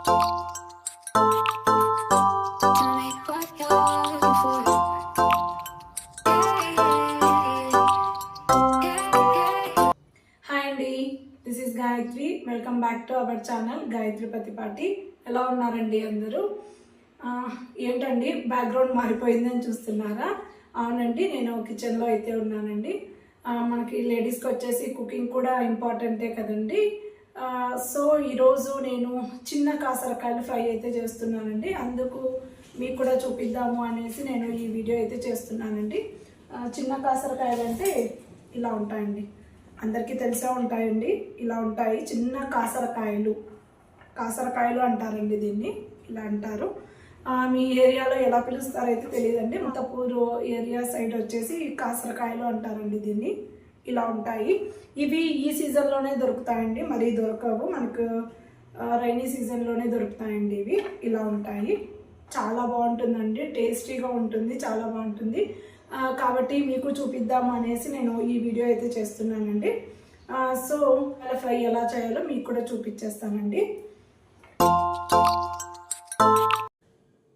This is Gayatri. Welcome back to our channel Gayatri Pathipati. ఎలా ఉన్నారండి అందరూ? ఏంటండి బ్యాక్గ్రౌండ్ మారిపోయిందని చూస్తున్నారా? అవునండి, నేను కిచెన్లో అయితే ఉన్నానండి. మనకి లేడీస్కి వచ్చేసి కుకింగ్ కూడా ఇంపార్టెంటే కదండి. సో ఈరోజు నేను చిన్న కాసరకాయలు ఫ్రై అయితే చేస్తున్నానండి. అందుకు మీకు కూడా చూపిద్దాము అనేసి నేను ఈ వీడియో అయితే చేస్తున్నానండి. చిన్న కాసరకాయలు అంటే ఇలా ఉంటాయండి, అందరికీ తెలిసే ఉంటాయండి. ఇలా ఉంటాయి చిన్న కాసరకాయలు. కాసరకాయలు అంటారండి దీన్ని, ఇలా అంటారు. మీ ఏరియాలో ఎలా పిలుస్తారో అయితే తెలియదండి. మొత్తపూరు ఏరియా సైడ్ వచ్చేసి కాసరకాయలు అంటారండి దీన్ని. ఇలా ఉంటాయి. ఇవి ఈ సీజన్లోనే దొరుకుతాయండి, మరీ దొరకవు మనకు. రైనీ సీజన్లోనే దొరుకుతాయండి ఇవి. ఇలా ఉంటాయి. చాలా బాగుంటుందండి, టేస్టీగా ఉంటుంది, చాలా బాగుంటుంది. కాబట్టి మీకు చూపిద్దాము అనేసి నేను ఈ వీడియో అయితే చేస్తున్నానండి. సో ఫ్రై ఎలా చేయాలో మీకు కూడా చూపించేస్తానండి.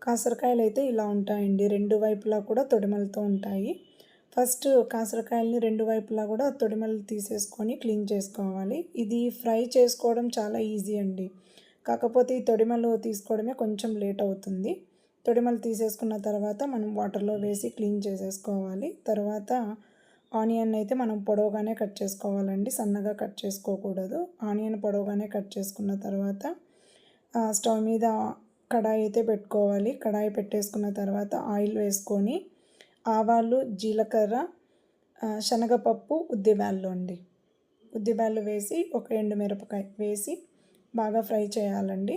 కాసరకాయలు అయితే ఇలా ఉంటాయండి, రెండు వైపులా కూడా తొడిమలతో ఉంటాయి. ఫస్ట్ కాసరకాయలని రెండు వైపులా కూడా తొడిమలు తీసేసుకొని క్లీన్ చేసుకోవాలి. ఇది ఫ్రై చేసుకోవడం చాలా ఈజీ అండి, కాకపోతే ఈ తొడిమలు తీసుకోవడమే కొంచెం లేట్ అవుతుంది. తొడిమలు తీసేసుకున్న తర్వాత మనం వాటర్లో వేసి క్లీన్ చేసేసుకోవాలి. తర్వాత ఆనియన్ అయితే మనం పొడవుగానే కట్ చేసుకోవాలండి, సన్నగా కట్ చేసుకోకూడదు. ఆనియన్ పొడవుగానే కట్ చేసుకున్న తర్వాత స్టవ్ మీద కడాయి అయితే పెట్టుకోవాలి. కడాయి పెట్టేసుకున్న తర్వాత ఆయిల్ వేసుకొని ఆవాలు, జీలకర్ర, శనగపప్పు, ఉద్దిబ్యాళ్ళు అండి, ఉద్దిబ్యాళ్ళు వేసి ఒక ఎండుమిరపకాయ వేసి బాగా ఫ్రై చేయాలండి.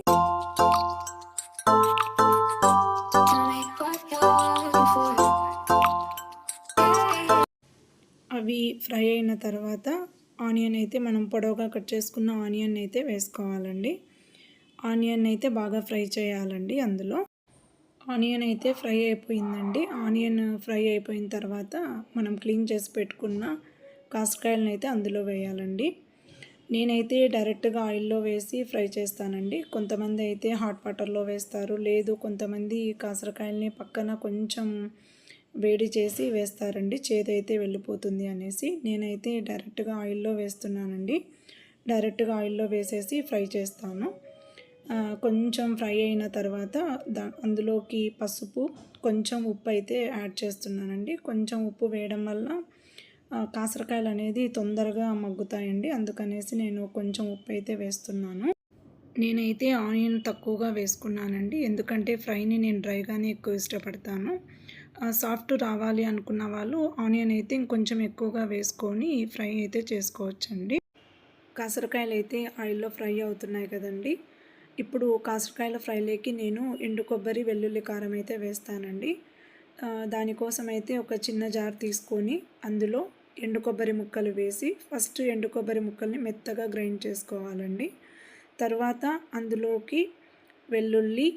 అవి ఫ్రై అయిన తర్వాత ఆనియన్ అయితే మనం పొడవుగా కట్ చేసుకున్న ఆనియన్ అయితే వేసుకోవాలండి. ఆనియన్ అయితే బాగా ఫ్రై చేయాలండి. అందులో ఆనియన్ అయితే ఫ్రై అయిపోయిందండి. ఆనియన్ ఫ్రై అయిపోయిన తర్వాత మనం క్లీన్ చేసి పెట్టుకున్న కాసరకాయలను అయితే అందులో వేయాలండి. నేనైతే డైరెక్ట్గా ఆయిల్లో వేసి ఫ్రై చేస్తానండి. కొంతమంది అయితే హాట్ వాటర్లో వేస్తారు, లేదు కొంతమంది కాసరకాయలని పక్కన కొంచెం వేడి చేసి వేస్తారండి, చేదైతే వెళ్ళిపోతుంది అనేసి. నేనైతే డైరెక్ట్గా ఆయిల్లో వేస్తున్నానండి. డైరెక్ట్గా ఆయిల్లో వేసేసి ఫ్రై చేస్తాను. కొంచెం ఫ్రై అయిన తర్వాత అందులోకి పసుపు, కొంచెం ఉప్పు అయితే యాడ్ చేస్తున్నానండి. కొంచెం ఉప్పు వేయడం వల్ల కాసరకాయలు అనేది తొందరగా మగ్గుతాయండి, అందుకనేసి నేను కొంచెం ఉప్పు అయితే వేస్తున్నాను. నేనైతే ఆనియన్ తక్కువగా వేసుకున్నానండి, ఎందుకంటే ఫ్రైని నేను డ్రైగానే ఎక్కువ ఇష్టపడతాను. సాఫ్ట్ రావాలి అనుకున్న వాళ్ళు ఆనియన్ అయితే ఇంకొంచెం ఎక్కువగా వేసుకొని ఫ్రై అయితే చేసుకోవచ్చండి. కాసరకాయలు అయితే ఆయిల్లో ఫ్రై అవుతున్నాయి కదండి. ఇప్పుడు కాసరకాయల ఫ్రైలోకి నేను ఎండు కొబ్బరి, వెల్లుల్లి కారం అయితే వేస్తానండి. దానికోసం అయితే ఒక చిన్న జార్ తీసుకొని అందులో ఎండు కొబ్బరి ముక్కలు వేసి ఫస్ట్ ఎండు కొబ్బరి ముక్కల్ని మెత్తగా గ్రైండ్ చేసుకోవాలండి. తర్వాత అందులోకి వెల్లుల్లి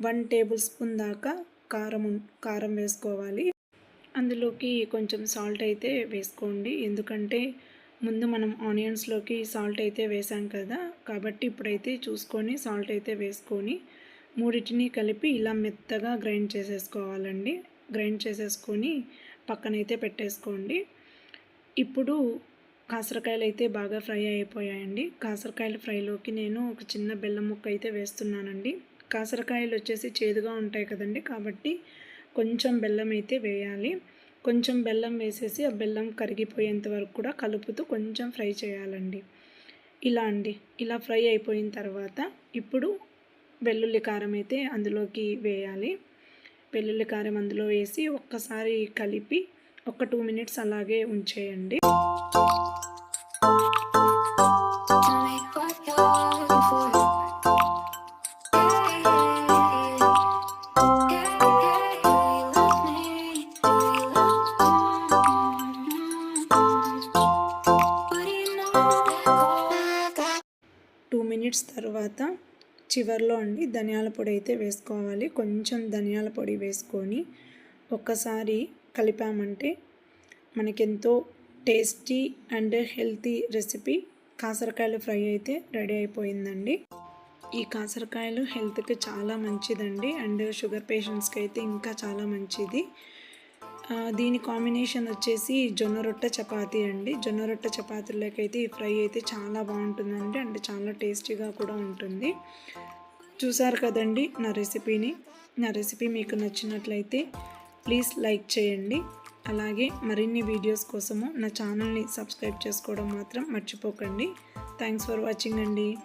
1 టేబుల్ స్పూన్ దాకా కారం వేసుకోవాలి. అందులోకి కొంచెం సాల్ట్ అయితే వేసుకోండి, ఎందుకంటే ముందు మనం ఆనియన్స్లోకి సాల్ట్ అయితే వేసాం కదా, కాబట్టి ఇప్పుడైతే చూసుకొని సాల్ట్ అయితే వేసుకొని మూడింటిని కలిపి ఇలా మెత్తగా గ్రైండ్ చేసేసుకోవాలండి. గ్రైండ్ చేసేసుకొని పక్కనైతే పెట్టేసుకోండి. ఇప్పుడు కాసరకాయలు అయితే బాగా ఫ్రై అయిపోయాయండి. కాసరకాయల ఫ్రైలోకి నేను ఒక చిన్న బెల్లం ముక్క అయితే వేస్తున్నానండి. కాసరకాయలు వచ్చేసి చేదుగా ఉంటాయి కదండి, కాబట్టి కొంచెం బెల్లం అయితే వేయాలి. కొంచెం బెల్లం వేసేసి ఆ బెల్లం కరిగిపోయేంత వరకు కూడా కలుపుతూ కొంచెం ఫ్రై చేయాలండి. ఇలా ఫ్రై అయిపోయిన తర్వాత ఇప్పుడు వెల్లుల్లి కారం అయితే అందులోకి వేయాలి. వెల్లుల్లి కారం అందులో వేసి ఒక్కసారి కలిపి ఒక 2 మినిట్స్ అలాగే ఉంచేయండి. 2 మినిట్స్ తర్వాత చివర్లో అండి ధనియాల పొడి అయితే వేసుకోవాలి. కొంచెం ధనియాల పొడి వేసుకొని ఒక్కసారి కలిపామంటే మనకెంతో టేస్టీ అండ్ హెల్తీ రెసిపీ కాసరకాయల ఫ్రై అయితే రెడీ అయిపోయిందండి. ఈ కాకరకాయలు హెల్త్కి చాలా మంచిదండి. అండ్ షుగర్ పేషెంట్స్కి అయితే ఇంకా చాలా మంచిది. దీని కాంబినేషన్ వచ్చేసి జొన్న రొట్టె చపాతీ అండి. జొన్న రొట్టె చపాతీలోకైతే ఈ ఫ్రై అయితే చాలా బాగుంటుందండి. అంటే చాలా టేస్టీగా కూడా ఉంటుంది. చూసారు కదండి నా రెసిపీ మీకు నచ్చినట్లయితే ప్లీజ్ లైక్ చేయండి. అలాగే మరిన్ని వీడియోస్ కోసము నా ఛానల్ని సబ్స్క్రైబ్ చేసుకోవడం మాత్రం మర్చిపోకండి. థ్యాంక్స్ ఫర్ వాచింగ్ అండి.